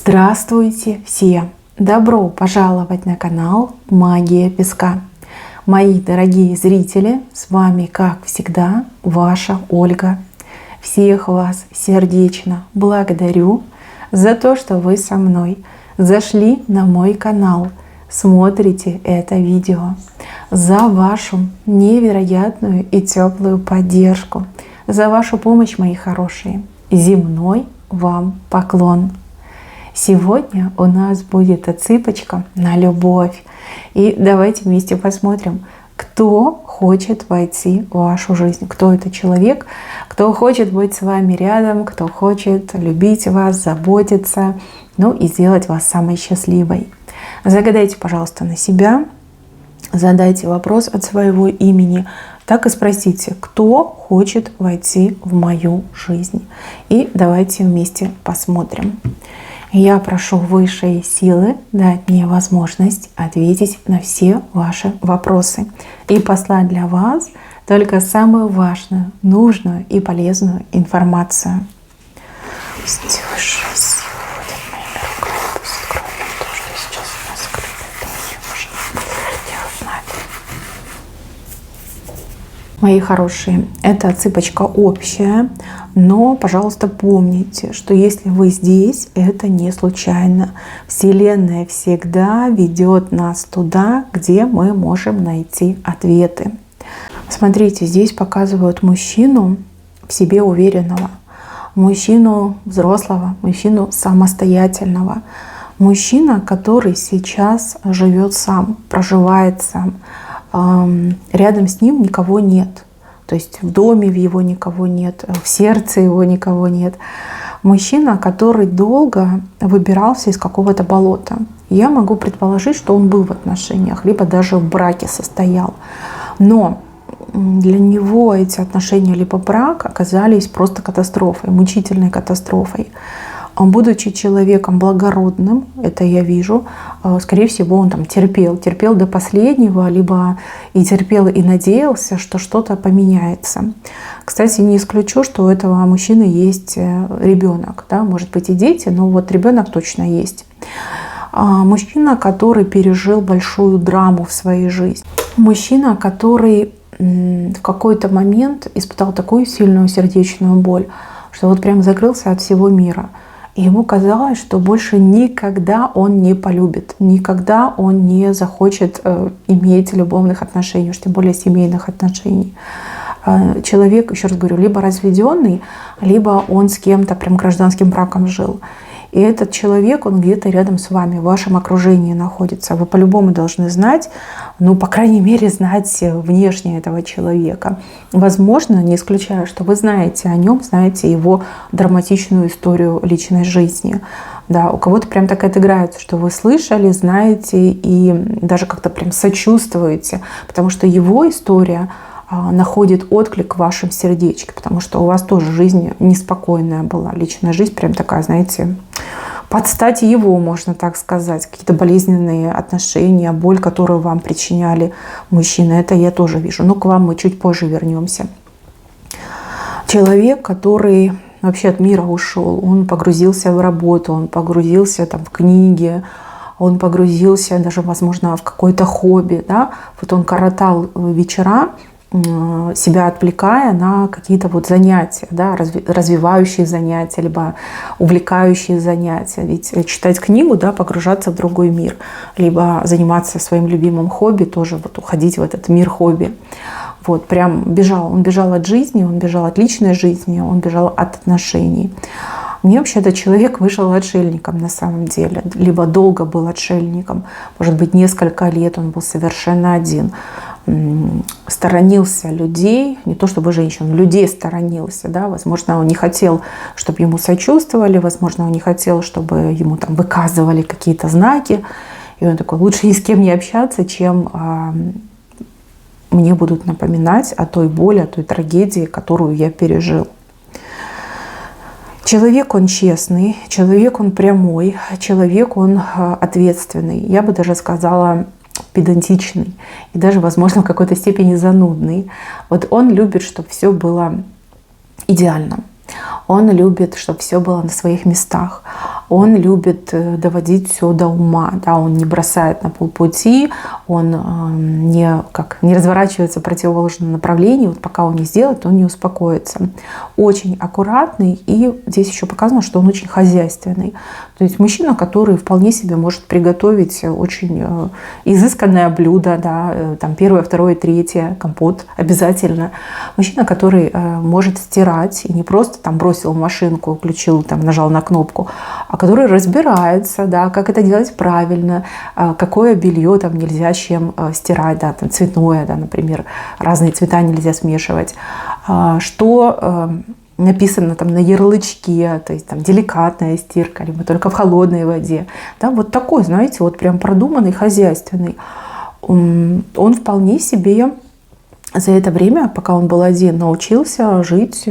Здравствуйте все! Добро пожаловать на канал Магия Песка. Мои дорогие зрители, с вами, как всегда, ваша Ольга. Всех вас сердечно благодарю за то, что вы со мной зашли на мой канал, смотрите это видео, за вашу невероятную и теплую поддержку, за вашу помощь, мои хорошие. Земной вам поклон. Сегодня у нас будет отсыпочка на любовь. И давайте вместе посмотрим, кто хочет войти в вашу жизнь. Кто это человек, кто хочет быть с вами рядом, кто хочет любить вас, заботиться, ну и сделать вас самой счастливой. Загадайте, пожалуйста, на себя, задайте вопрос от своего имени, так и спросите, кто хочет войти в мою жизнь. И давайте вместе посмотрим. Я прошу высшие силы дать мне возможность ответить на все ваши вопросы и послать для вас только самую важную, нужную и полезную информацию. Пусть высшие силы водят моими руками, пусть откроют нам то, что сейчас у нас скрыто. Это очень важно делать. Мои хорошие, эта отсыпочка общая, но, пожалуйста, помните, что если вы здесь, это не случайно. Вселенная всегда ведет нас туда, где мы можем найти ответы. Смотрите, здесь показывают мужчину в себе уверенного, мужчину взрослого, мужчину самостоятельного, мужчина, который сейчас живет сам, проживает сам. Рядом с ним никого нет. То есть в доме в его никого нет, в сердце его никого нет. Мужчина, который долго выбирался из какого-то болота. Я могу предположить, что он был в отношениях, либо даже в браке состоял. Но для него эти отношения либо брак оказались просто катастрофой, мучительной катастрофой. Будучи человеком благородным, это я вижу, скорее всего, он там терпел до последнего, либо и терпел, и надеялся, что что-то поменяется. Кстати, не исключу, что у этого мужчины есть ребенок, да, может быть и дети, но вот ребенок точно есть. Мужчина, который пережил большую драму в своей жизни. Мужчина, который в какой-то момент испытал такую сильную сердечную боль, что вот прям закрылся от всего мира. И ему казалось, что больше никогда он не полюбит, никогда он не захочет иметь любовных отношений, уж тем более семейных отношений. Человек, еще раз говорю, либо разведенный, либо он с кем-то прям гражданским браком жил. И этот человек, он где-то рядом с вами, в вашем окружении находится. Вы по-любому должны знать, ну, по крайней мере, знать внешне этого человека. Возможно, не исключаю, что вы знаете о нем, знаете его драматичную историю личной жизни. Да, у кого-то прям так отыграется, что вы слышали, знаете и даже как-то прям сочувствуете, потому что его история находит отклик в вашем сердечке, потому что у вас тоже жизнь неспокойная была. Личная жизнь прям такая, знаете, под стать его, можно так сказать. Какие-то болезненные отношения, боль, которую вам причиняли мужчины. Это я тоже вижу. Но к вам мы чуть позже вернемся. Человек, который вообще от мира ушел, он погрузился в работу, он погрузился там в книги, он погрузился даже, возможно, в какое-то хобби. Да? Вот он коротал вечера, себя отвлекая на какие-то вот занятия, да, развивающие занятия, либо увлекающие занятия. Ведь читать книгу, да, погружаться в другой мир, либо заниматься своим любимым хобби, тоже вот уходить в этот мир хобби. Вот, прям бежал. Он бежал от жизни, он бежал от личной жизни, он бежал от отношений. Мне вообще этот человек вышел отшельником на самом деле, либо долго был отшельником, может быть, несколько лет он был совершенно один. Сторонился людей, не то чтобы женщин, людей сторонился, да, возможно, он не хотел, чтобы ему сочувствовали, возможно, он не хотел, чтобы ему там выказывали какие-то знаки, и он такой, лучше ни с кем не общаться, чем мне будут напоминать о той боли, о той трагедии, которую я пережил. Человек он честный, человек он прямой, человек он ответственный, я бы даже сказала, педантичный и даже, возможно, в какой-то степени занудный. Вот он любит, чтобы все было идеально. Он любит, чтобы все было на своих местах. Он любит доводить все до ума. Да? Он не бросает на полпути, он не разворачивается в противоположном направлении. Вот пока он не сделает, он не успокоится. Очень аккуратный. И здесь еще показано, что он очень хозяйственный. То есть мужчина, который вполне себе может приготовить очень изысканное блюдо. Да? Там первое, второе, третье, компот обязательно. Мужчина, который может стирать и не просто там бросил в машинку, включил, там, нажал на кнопку, а который разбирается, да, как это делать правильно, какое белье там нельзя с чем стирать, да, там, цветное, да, например, разные цвета нельзя смешивать, что написано там на ярлычке, то есть там деликатная стирка, либо только в холодной воде. Да, вот такой, знаете, вот прям продуманный, хозяйственный. Он вполне себе за это время, пока он был один, научился жить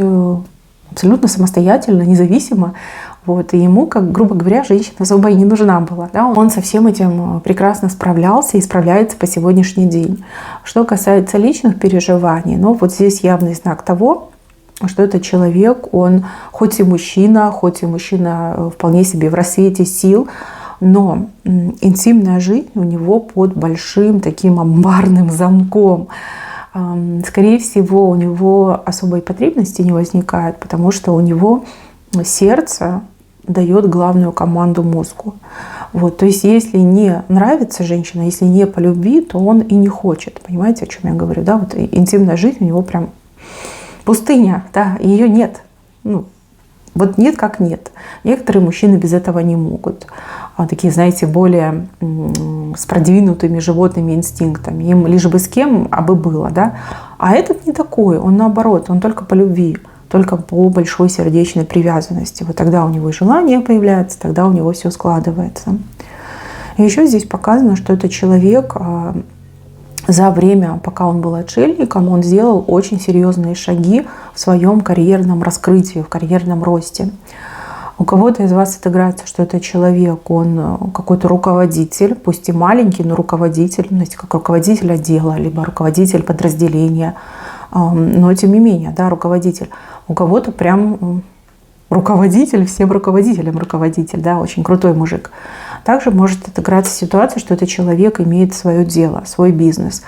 абсолютно самостоятельно, независимо. Вот. И ему, как, грубо говоря, женщина особо и не нужна была. Да? Он со всем этим прекрасно справлялся и справляется по сегодняшний день. Что касается личных переживаний, ну вот здесь явный знак того, что этот человек, он хоть и мужчина вполне себе в рассвете сил, но интимная жизнь у него под большим таким амбарным замком. Скорее всего, у него особой потребности не возникает, потому что у него сердце дает главную команду мозгу. Вот, то есть, если не нравится женщина, если не по любви, то он и не хочет. Понимаете, о чем я говорю? Да? Вот интимная жизнь у него прям пустыня, да, ее нет. Ну, вот нет как нет. Некоторые мужчины без этого не могут. Такие, знаете, более с продвинутыми животными инстинктами. Им лишь бы с кем, а бы было. Да? А этот не такой, он наоборот, он только по любви, только по большой сердечной привязанности. Вот тогда у него и желание появляется, тогда у него все складывается. И еще здесь показано, что этот человек за время, пока он был отшельником, он сделал очень серьезные шаги в своем карьерном раскрытии, в карьерном росте. У кого-то из вас отыграется, что этот человек, он какой-то руководитель, пусть и маленький, но руководитель, знаете, как руководитель отдела, либо руководитель подразделения, но тем не менее, да, руководитель. У кого-то прям руководитель, всем руководителям руководитель, да, очень крутой мужик. Также может отыграться ситуация, что этот человек имеет свое дело, свой бизнес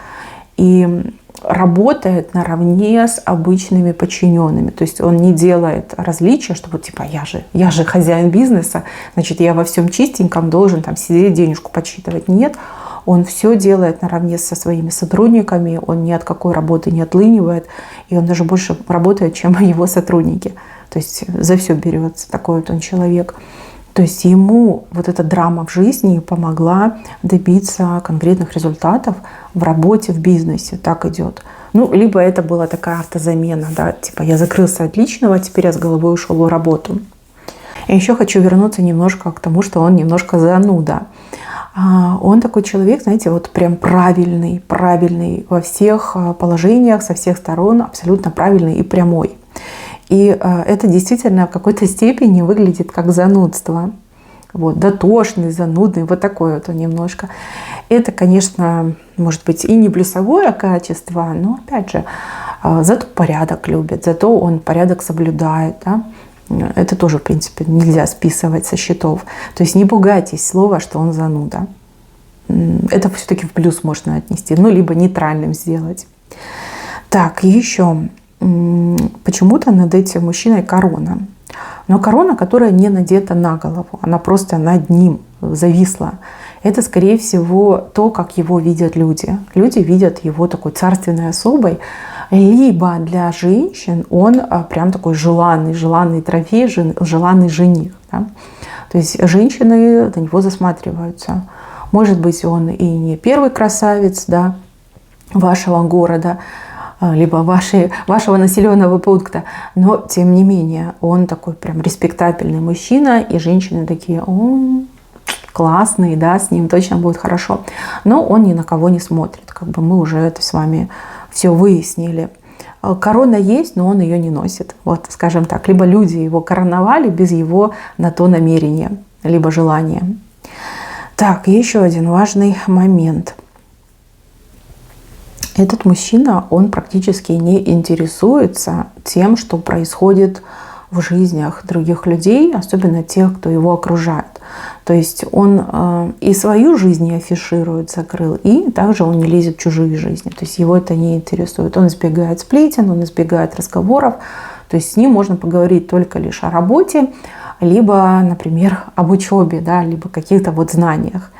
и работает наравне с обычными подчиненными. То есть он не делает различия, что вот типа я же хозяин бизнеса, значит, я во всем чистеньком должен там сидеть, денежку подсчитывать. Нет, он все делает наравне со своими сотрудниками, он ни от какой работы не отлынивает, и он даже больше работает, чем его сотрудники. То есть за все берется, такой вот он человек. То есть ему вот эта драма в жизни помогла добиться конкретных результатов в работе, в бизнесе. Так идет. Ну, либо это была такая автозамена, да, типа я закрылся от личного, теперь я с головой ушел в работу. И еще хочу вернуться немножко к тому, что он немножко зануда. Он такой человек, знаете, вот прям правильный во всех положениях, со всех сторон, абсолютно правильный и прямой. И это действительно в какой-то степени выглядит как занудство. Вот, дотошный, занудный, вот такой вот он немножко. Это, конечно, может быть и не плюсовое качество, но, опять же, зато порядок любит, зато он порядок соблюдает. Да? Это тоже, в принципе, нельзя списывать со счетов. То есть не пугайтесь слова, что он зануда. Это все-таки в плюс можно отнести, ну, либо нейтральным сделать. Так, еще... Почему-то над этим мужчиной корона. Но корона, которая не надета на голову, она просто над ним зависла. Это, скорее всего, то, как его видят люди. Люди видят его такой царственной особой. Либо для женщин он прям такой желанный трофей, желанный жених. Да? То есть женщины на него засматриваются. Может быть, он и не первый красавец, да, вашего города, либо вашего населенного пункта. Но, тем не менее, он такой прям респектабельный мужчина, и женщины такие, о, классный, да, с ним точно будет хорошо. Но он ни на кого не смотрит. Как бы мы уже это с вами все выяснили. Корона есть, но он ее не носит. Вот, скажем так. Либо люди его короновали без его на то намерения, либо желания. Так, еще один важный момент. Этот мужчина, он практически не интересуется тем, что происходит в жизнях других людей, особенно тех, кто его окружает. То есть он и свою жизнь не афиширует, закрыл, и также он не лезет в чужие жизни. То есть его это не интересует. Он избегает сплетен, он избегает разговоров. То есть с ним можно поговорить только лишь о работе, либо, например, об учебе, да, либо каких-то вот знаниях,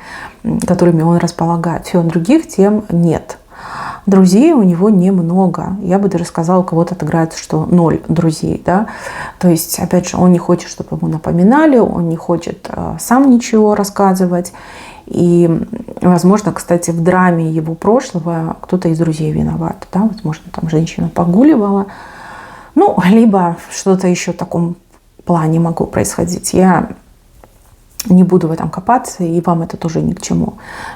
которыми он располагает. Все, других тем нет. Друзей у него немного. Я бы даже сказала, у кого-то отыграется, что 0 друзей. Да? То есть, опять же, он не хочет, чтобы ему напоминали, он не хочет сам ничего рассказывать. И, возможно, кстати, в драме его прошлого кто-то из друзей виноват. Да? Возможно, там женщина погуливала. Ну, либо что-то еще в таком плане могло происходить. Я не буду в этом копаться, и вам это тоже ни к чему.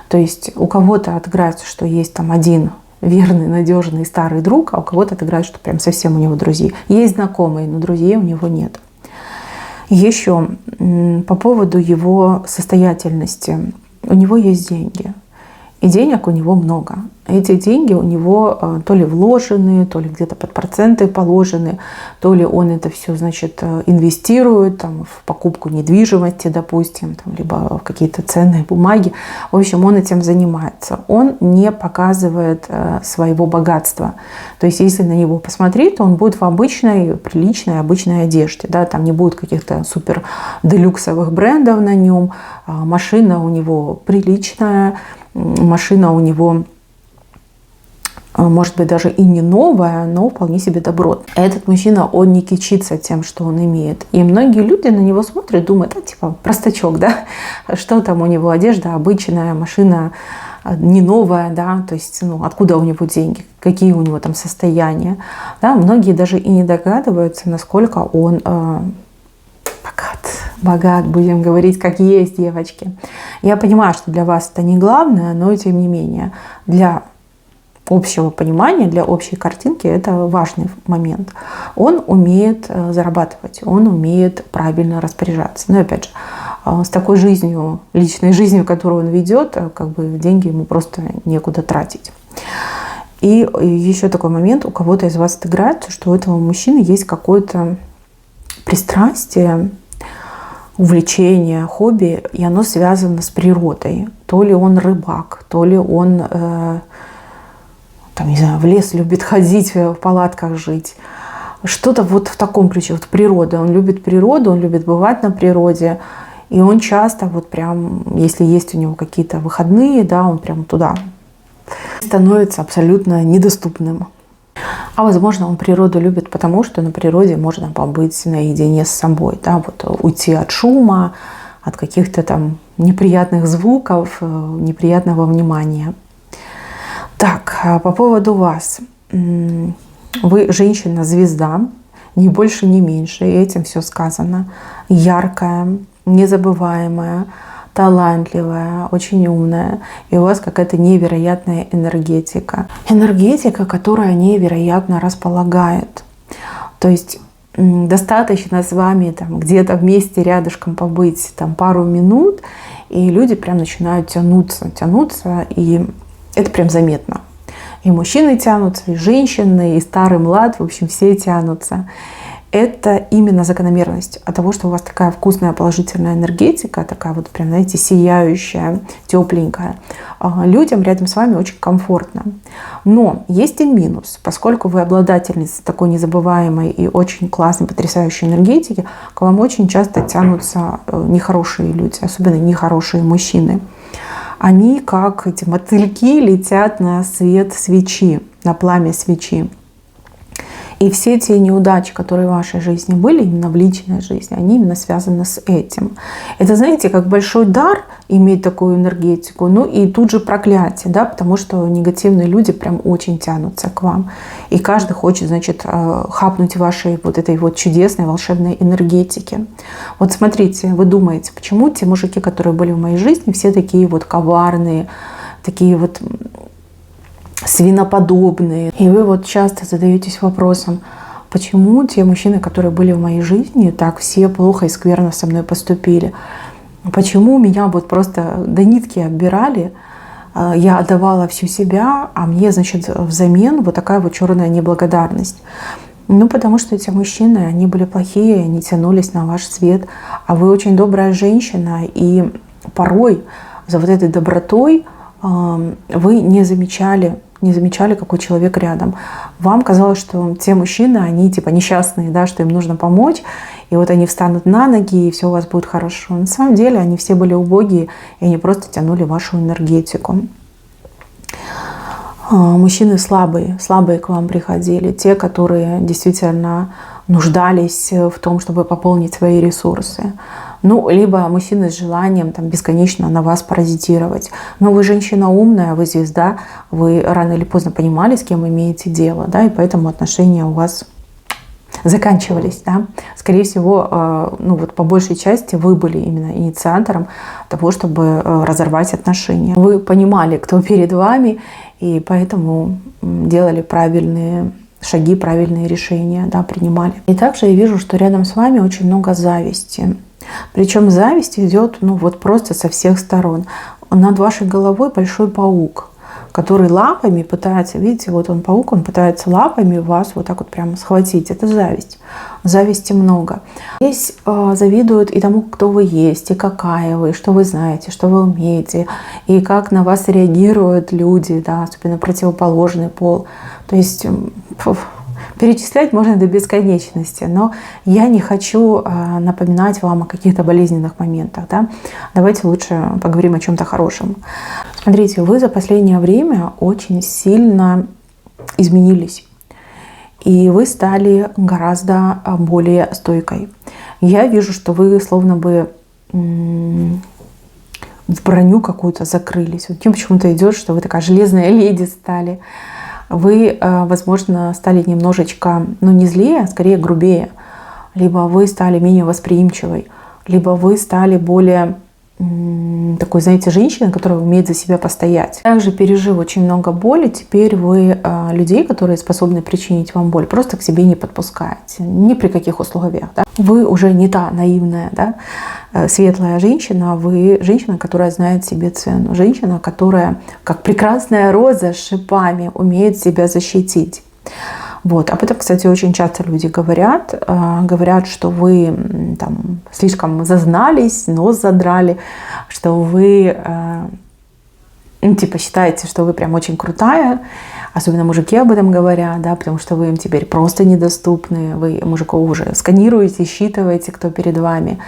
То есть у кого-то отыграется, что есть там один верный, надежный старый друг, а у кого-то отыграет, что прям совсем у него друзей. Есть знакомые, но друзей у него нет. Еще по поводу его состоятельности. У него есть деньги. И денег у него много. Эти деньги у него то ли вложены, то ли где-то под проценты положены, то ли он это все, значит, инвестирует там, в покупку недвижимости, допустим, там, либо в какие-то ценные бумаги. В общем, он этим занимается. Он не показывает своего богатства. То есть, если на него посмотреть, то он будет в обычной, приличной, обычной одежде. Да? Там не будет каких-то супер делюксовых брендов на нем. Машина у него приличная. Машина у него, может быть, даже и не новая, но вполне себе добротная. Этот мужчина, он не кичится тем, что он имеет. И многие люди на него смотрят, думают, типа, простачок, да? Что там у него, одежда обычная, машина не новая, да? То есть, откуда у него деньги, какие у него там состояния. Да? Многие даже и не догадываются, насколько он богат, будем говорить, как есть, девочки. Я понимаю, что для вас это не главное, но тем не менее, для общего понимания, для общей картинки это важный момент. Он умеет зарабатывать, он умеет правильно распоряжаться. Но опять же, с такой жизнью, личной жизнью, которую он ведет, как бы деньги ему просто некуда тратить. И еще такой момент, у кого-то из вас отыграется, что у этого мужчины есть какое-то пристрастие, увлечение, хобби, и оно связано с природой. То ли он рыбак, то ли он там, не знаю, в лес любит ходить, в палатках жить. Что-то вот в таком ключе, вот природа. Он любит природу, он любит бывать на природе. И он часто вот прям, если есть у него какие-то выходные, да, он прям туда становится абсолютно недоступным. А возможно, он природу любит, потому что на природе можно побыть наедине с собой, да, вот уйти от шума, от каких-то там неприятных звуков, неприятного внимания. Так, по поводу вас. Вы женщина-звезда, ни больше, ни меньше, и этим все сказано. Яркая, незабываемая, талантливая, очень умная. И у вас какая-то невероятная энергетика. Энергетика, которая невероятно располагает. То есть достаточно с вами там, где-то вместе рядышком побыть там, пару минут, и люди прям начинают тянуться, и это прям заметно. И мужчины тянутся, и женщины, и старый, млад, в общем, все тянутся. Это именно закономерность от того, что у вас такая вкусная положительная энергетика, такая вот прям, знаете, сияющая, тепленькая. Людям рядом с вами очень комфортно. Но есть и минус. Поскольку вы обладательница такой незабываемой и очень классной, потрясающей энергетики, к вам очень часто тянутся нехорошие люди, особенно нехорошие мужчины. Они, как эти мотыльки, летят на свет свечи, на пламя свечи. И все те неудачи, которые в вашей жизни были, именно в личной жизни, они именно связаны с этим. Это, знаете, как большой дар иметь такую энергетику, ну и тут же проклятие, да, потому что негативные люди прям очень тянутся к вам. И каждый хочет, значит, хапнуть вашей вот этой вот чудесной, волшебной энергетики. Вот смотрите, вы думаете, почему те мужики, которые были в моей жизни, все такие вот коварные, такие вот свиноподобные. И вы вот часто задаетесь вопросом, почему те мужчины, которые были в моей жизни, так все плохо и скверно со мной поступили? Почему меня вот просто до нитки оббирали, я отдавала всю себя, а мне, значит, взамен вот такая вот черная неблагодарность? Ну, потому что эти мужчины, они были плохие, они тянулись на ваш свет. А вы очень добрая женщина, и порой за вот этой добротой вы не замечали, какой человек рядом. Вам казалось, что те мужчины, они типа несчастные, да, что им нужно помочь, и вот они встанут на ноги, и все у вас будет хорошо. На самом деле они все были убогие, и они просто тянули вашу энергетику. Мужчины слабые к вам приходили, те, которые действительно нуждались в том, чтобы пополнить свои ресурсы. Ну, либо мужчины с желанием там бесконечно на вас паразитировать. Но вы женщина умная, вы звезда, вы рано или поздно понимали, с кем имеете дело, да, и поэтому отношения у вас заканчивались, да. Скорее всего, ну вот по большей части вы были именно инициатором того, чтобы разорвать отношения. Вы понимали, кто перед вами, и поэтому делали правильные шаги, правильные решения, да, принимали. И также я вижу, что рядом с вами очень много зависти. Причем зависть идет, ну вот просто со всех сторон. Над вашей головой большой паук, который лапами пытается, видите, вот он паук, он пытается лапами вас вот так вот прямо схватить. Это зависть. Зависти много. Здесь завидуют и тому, кто вы есть, и какая вы, что вы знаете, что вы умеете, и как на вас реагируют люди, да, особенно противоположный пол. То есть перечислять можно до бесконечности, но я не хочу напоминать вам о каких-то болезненных моментах. Да? Давайте лучше поговорим о чем-то хорошем. Смотрите, вы за последнее время очень сильно изменились. И вы стали гораздо более стойкой. Я вижу, что вы словно бы в броню какую-то закрылись. Вот мне почему-то идет, что вы такая железная леди стали. Вы, возможно, стали немножечко, ну не злее, а скорее грубее. Либо вы стали менее восприимчивой, либо вы стали более такой, знаете, женщиной, которая умеет за себя постоять. Также, пережив очень много боли, теперь вы людей, которые способны причинить вам боль, просто к себе не подпускаете. Ни при каких условиях. Да? Вы уже не та наивная, да? Светлая женщина, вы женщина, которая знает себе цену. Женщина, которая, как прекрасная роза с шипами, умеет себя защитить. Вот. Об этом, кстати, очень часто люди говорят, что вы там слишком зазнались, нос задрали, что вы типа считаете, что вы прям очень крутая, особенно мужики об этом говорят, да, потому что вы им теперь просто недоступны, вы мужиков уже сканируете, считываете, кто перед вами.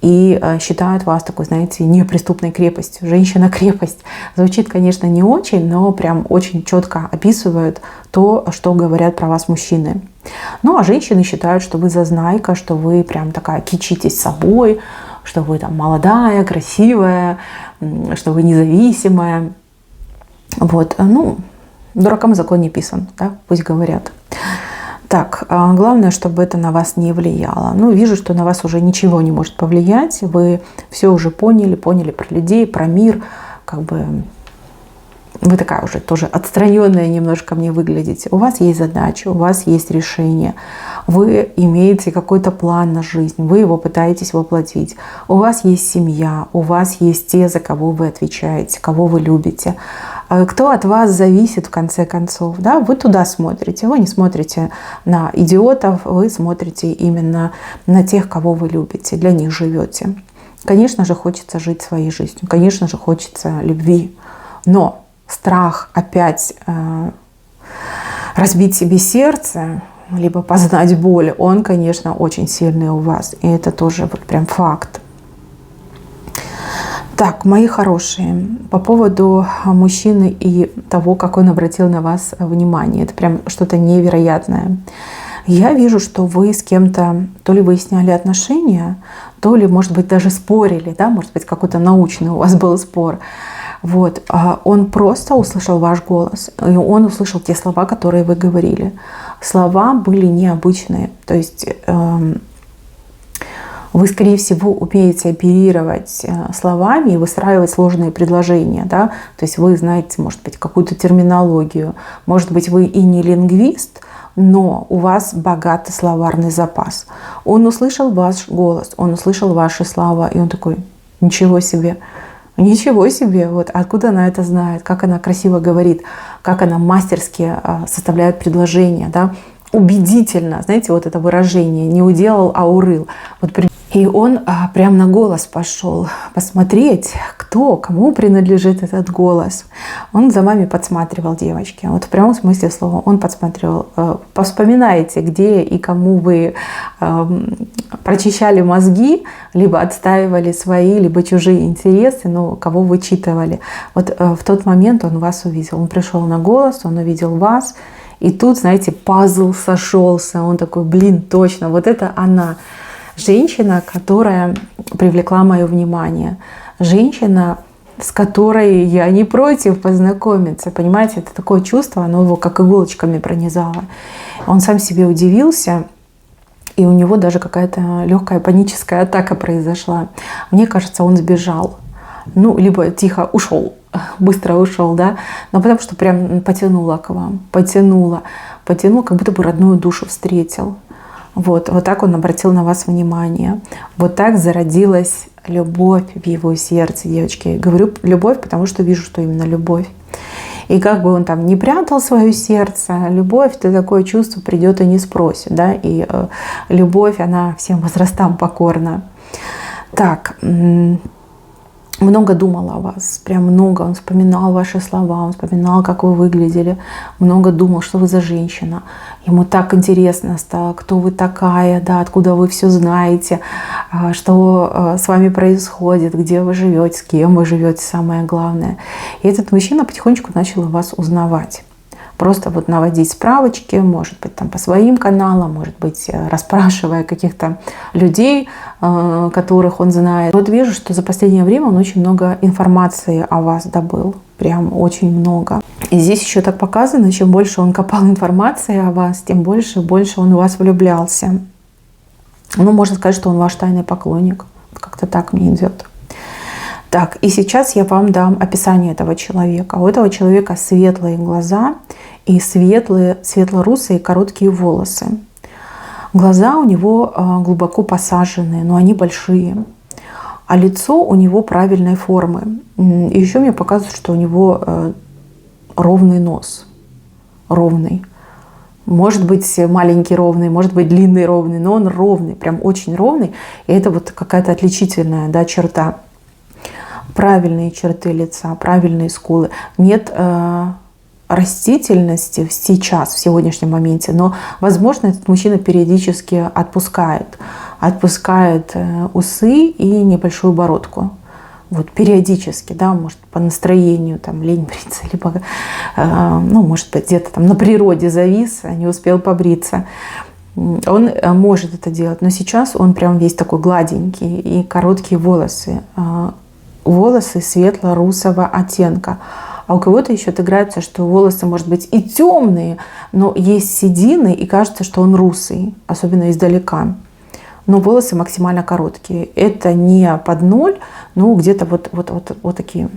И считают вас такой, знаете, неприступной крепостью. Женщина-крепость. Звучит, конечно, не очень, но прям очень четко описывают то, что говорят про вас мужчины. Ну, а женщины считают, что вы зазнайка, что вы прям такая кичитесь собой, что вы там молодая, красивая, что вы независимая. Вот, ну, дуракам закон не писан, да, пусть говорят. Так, главное, чтобы это на вас не влияло. Ну, вижу, что на вас уже ничего не может повлиять. Вы все уже поняли про людей, про мир. Как бы вы такая уже тоже отстраненная немножко мне выглядите. У вас есть задача, у вас есть решение. Вы имеете какой-то план на жизнь, вы его пытаетесь воплотить. У вас есть семья, у вас есть те, за кого вы отвечаете, кого вы любите. Кто от вас зависит в конце концов, да? Вы туда смотрите, вы не смотрите на идиотов, вы смотрите именно на тех, кого вы любите, для них живете. Конечно же, хочется жить своей жизнью, конечно же, хочется любви, но страх опять разбить себе сердце, либо познать боль, он, конечно, очень сильный у вас, и это тоже вот прям факт. Так, мои хорошие, по поводу мужчины и того, как он обратил на вас внимание. Это прям что-то невероятное. Я вижу, что вы с кем-то то ли выясняли отношения, то ли, может быть, даже спорили, да, может быть, какой-то научный у вас был спор. Вот. Он просто услышал ваш голос, и он услышал те слова, которые вы говорили. Слова были необычные, то есть вы, скорее всего, умеете оперировать словами и выстраивать сложные предложения. Да? То есть вы знаете, может быть, какую-то терминологию. Может быть, вы и не лингвист, но у вас богатый словарный запас. Он услышал ваш голос, он услышал ваши слова, и он такой: ничего себе, ничего себе, вот откуда она это знает, как она красиво говорит, как она мастерски составляет предложения, да? убедительно, знаете, вот это выражение «не уделал, а урыл». Вот и он прям на голос пошел посмотреть, кому принадлежит этот голос. Он за вами подсматривал, девочки. Вот в прямом смысле слова он подсматривал. Вспоминайте, где и кому вы прочищали мозги, либо отстаивали свои, либо чужие интересы, но кого вычитывали. Вот в тот момент он вас увидел. Он пришел на голос, он увидел вас. И тут, знаете, пазл сошелся. Он такой, блин, точно, вот это она. Женщина, которая привлекла мое внимание. Женщина, с которой я не против познакомиться. Понимаете, это такое чувство, оно его как иголочками пронизало. Он сам себе удивился, и у него даже какая-то легкая паническая атака произошла. Мне кажется, он сбежал. Ну, либо тихо ушел, быстро ушел, да. Но потому что прям потянуло к вам, потянуло, как будто бы родную душу встретил. Вот так он обратил на вас внимание. Вот так зародилась любовь в его сердце, девочки. Говорю любовь, потому что вижу, что именно любовь. И как бы он там не прятал свое сердце, любовь, это такое чувство придет и не спросит. Да? И любовь, она всем возрастам покорна. Так, много думал о вас, прям много. Он вспоминал ваши слова, он вспоминал, как вы выглядели. Много думал, что вы за женщина. Ему так интересно стало, кто вы такая, да, откуда вы все знаете, что с вами происходит, где вы живете, с кем вы живете, самое главное. И этот мужчина потихонечку начал вас узнавать. Просто вот наводить справочки, может быть, там по своим каналам, может быть, расспрашивая каких-то людей, которых он знает. Вот вижу, что за последнее время он очень много информации о вас добыл. Прям очень много. И здесь еще так показано, чем больше он копал информации о вас, тем больше и больше он в вас влюблялся. Ну, можно сказать, что он ваш тайный поклонник. Как-то так мне идет. Так, и сейчас я вам дам описание этого человека. У этого человека светлые глаза и светло-русые короткие волосы. Глаза у него глубоко посаженные, но они большие. А лицо у него правильной формы. И еще мне показывают, что у него ровный нос. Ровный. Может быть маленький ровный, может быть длинный ровный, но он ровный, прям очень ровный. И это вот какая-то отличительная, да, черта. Правильные черты лица, правильные скулы. Нет растительности сейчас, в сегодняшнем моменте, но, возможно, этот мужчина периодически отпускает усы и небольшую бородку. Вот периодически, да, может, по настроению, там, лень бриться, либо, ну, может быть, где-то там на природе завис, не успел побриться. Он может это делать, но сейчас он прям весь такой гладенький и короткие волосы. Волосы светло-русого оттенка. А у кого-то еще отыграется, что волосы, может быть, и темные, но есть седины, и кажется, что он русый, особенно издалека. Но волосы максимально короткие. Это не под ноль, но где-то вот такие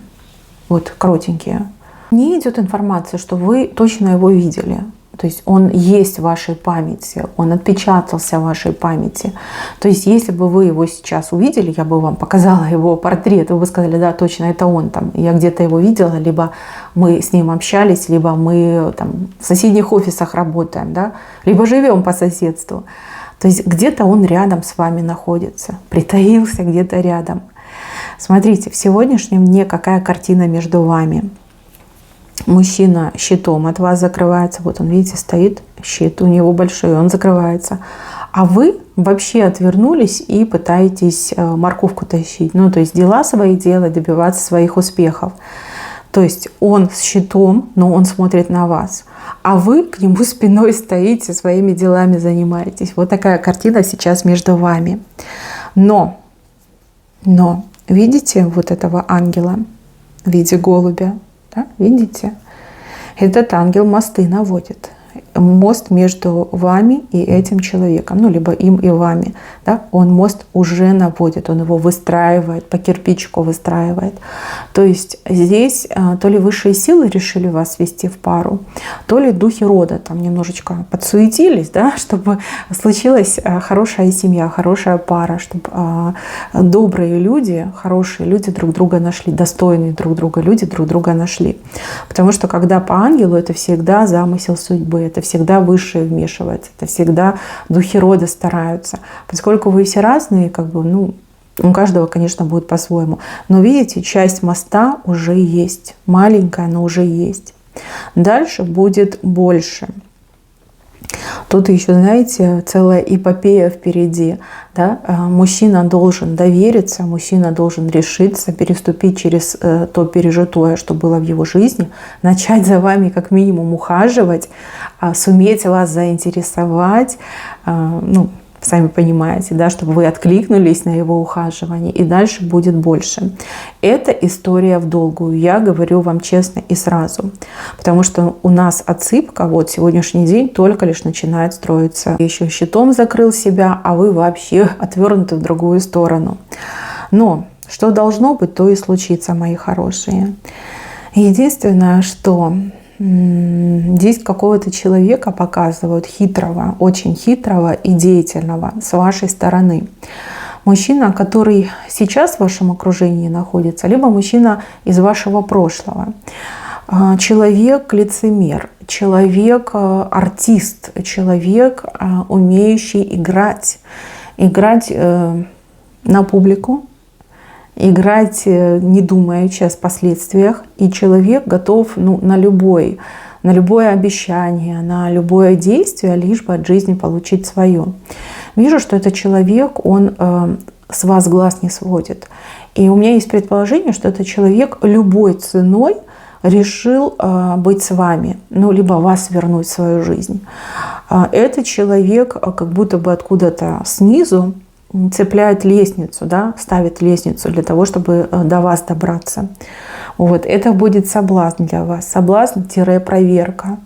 вот коротенькие. Не идет информация, что вы точно его видели. То есть он есть в вашей памяти, он отпечатался в вашей памяти. То есть если бы вы его сейчас увидели, я бы вам показала его портрет, вы бы сказали, да, точно, это он там. Я где-то его видела, либо мы с ним общались, либо мы там в соседних офисах работаем, да, либо живем по соседству. То есть где-то он рядом с вами находится, притаился где-то рядом. Смотрите, в сегодняшнем дне какая картина между вами. Мужчина щитом от вас закрывается. Вот он, видите, стоит, щит у него большой, он закрывается. А вы вообще отвернулись и пытаетесь морковку тащить. Ну, то есть дела свои делать, добиваться своих успехов. То есть он с щитом, но он смотрит на вас. А вы к нему спиной стоите, своими делами занимаетесь. Вот такая картина сейчас между вами. Но видите вот этого ангела в виде голубя? Да, видите? Этот ангел мосты наводит. Мост между вами и этим человеком, ну, либо им и вами. Да? Он мост уже наводит, он его выстраивает, по кирпичику выстраивает. То есть здесь то ли высшие силы решили вас ввести в пару, то ли духи рода там немножечко подсуетились, да, чтобы случилась хорошая семья, хорошая пара, чтобы добрые люди, хорошие люди друг друга нашли, достойные друг друга люди друг друга нашли. Потому что когда по ангелу, это всегда замысел судьбы, это всегда высшее вмешивается, это всегда духи рода стараются. Поскольку вы все разные, как бы, ну, у каждого, конечно, будет по-своему. Но видите, часть моста уже есть. Маленькая, но уже есть. Дальше будет больше. Тут еще, знаете, целая эпопея впереди. Да? Мужчина должен довериться, мужчина должен решиться переступить через то пережитое, что было в его жизни, начать за вами как минимум ухаживать, суметь вас заинтересовать, ну, сами понимаете, да, чтобы вы откликнулись на его ухаживание, и дальше будет больше. Это история в долгую, я говорю вам честно и сразу, потому что у нас отсыпка, вот сегодняшний день только лишь начинает строиться. Еще щитом закрыл себя, а вы вообще отвернуты в другую сторону. Но что должно быть, то и случится, мои хорошие. Единственное, что здесь какого-то человека показывают хитрого, очень хитрого и деятельного с вашей стороны. Мужчина, который сейчас в вашем окружении находится, либо мужчина из вашего прошлого. Человек-лицемер, человек-артист, человек, умеющий играть. Играть на публику, играть, не думая сейчас о последствиях. И человек готов, ну, на любое обещание, на любое действие, лишь бы от жизни получить свое. Вижу, что этот человек, он с вас глаз не сводит. И у меня есть предположение, что этот человек любой ценой решил быть с вами, ну, либо вас вернуть в свою жизнь. Этот человек как будто бы откуда-то снизу цепляет лестницу, да, ставит лестницу для того, чтобы до вас добраться. Вот. Это будет соблазн для вас. Соблазн-проверка.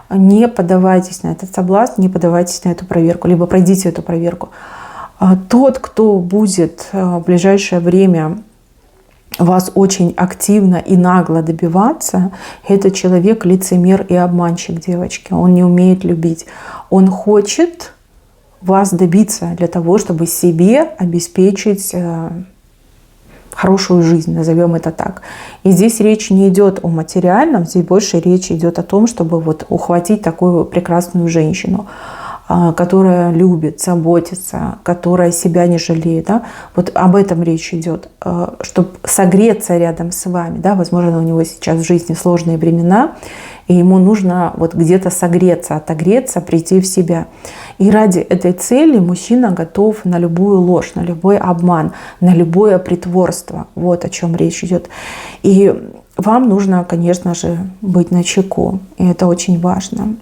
Не поддавайтесь на этот соблазн, не поддавайтесь на эту проверку, либо пройдите эту проверку. Тот, кто будет в ближайшее время вас очень активно и нагло добиваться, это человек лицемер и обманщик, девочки. Он не умеет любить. Он хочет вас добиться для того, чтобы себе обеспечить хорошую жизнь, назовем это так. И здесь речь не идет о материальном, здесь больше речь идет о том, чтобы вот ухватить такую прекрасную женщину, которая любит, заботится, которая себя не жалеет. Да? Вот об этом речь идет, чтобы согреться рядом с вами. Да? Возможно, у него сейчас в жизни сложные времена, и ему нужно вот где-то согреться, отогреться, прийти в себя. И ради этой цели мужчина готов на любую ложь, на любой обман, на любое притворство. Вот о чем речь идет. И вам нужно, конечно же, быть начеку. И это очень важно.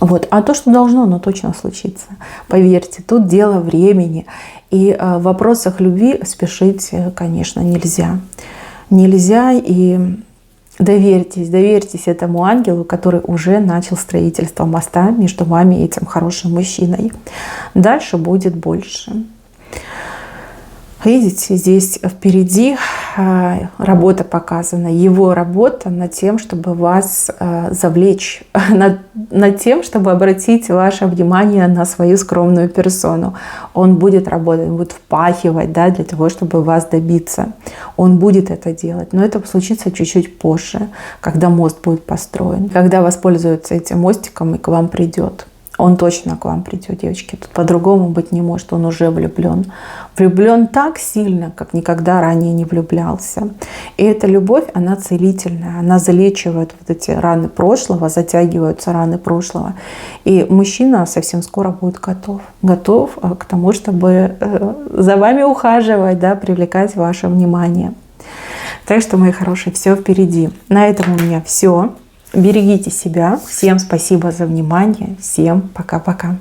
Вот. А то, что должно, оно точно случится. Поверьте, тут дело времени. И в вопросах любви спешить, конечно, нельзя. Нельзя, и доверьтесь этому ангелу, который уже начал строительство моста между вами и этим хорошим мужчиной. Дальше будет больше. Видите, здесь впереди работа показана. Его работа над тем, чтобы вас завлечь, над тем, чтобы обратить ваше внимание на свою скромную персону. Он будет работать, он будет впахивать, да, для того, чтобы вас добиться. Он будет это делать. Но это случится чуть-чуть позже, когда мост будет построен, когда воспользуется этим мостиком и к вам придет. Он точно к вам придет, девочки. Тут по-другому быть не может. Он уже влюблен. Влюблен так сильно, как никогда ранее не влюблялся. И эта любовь, она целительная. Она залечивает вот эти раны прошлого, затягиваются раны прошлого. И мужчина совсем скоро будет готов. Готов к тому, чтобы за вами ухаживать, да, привлекать ваше внимание. Так что, мои хорошие, все впереди. На этом у меня все. Берегите себя. Всем спасибо за внимание. Всем пока-пока.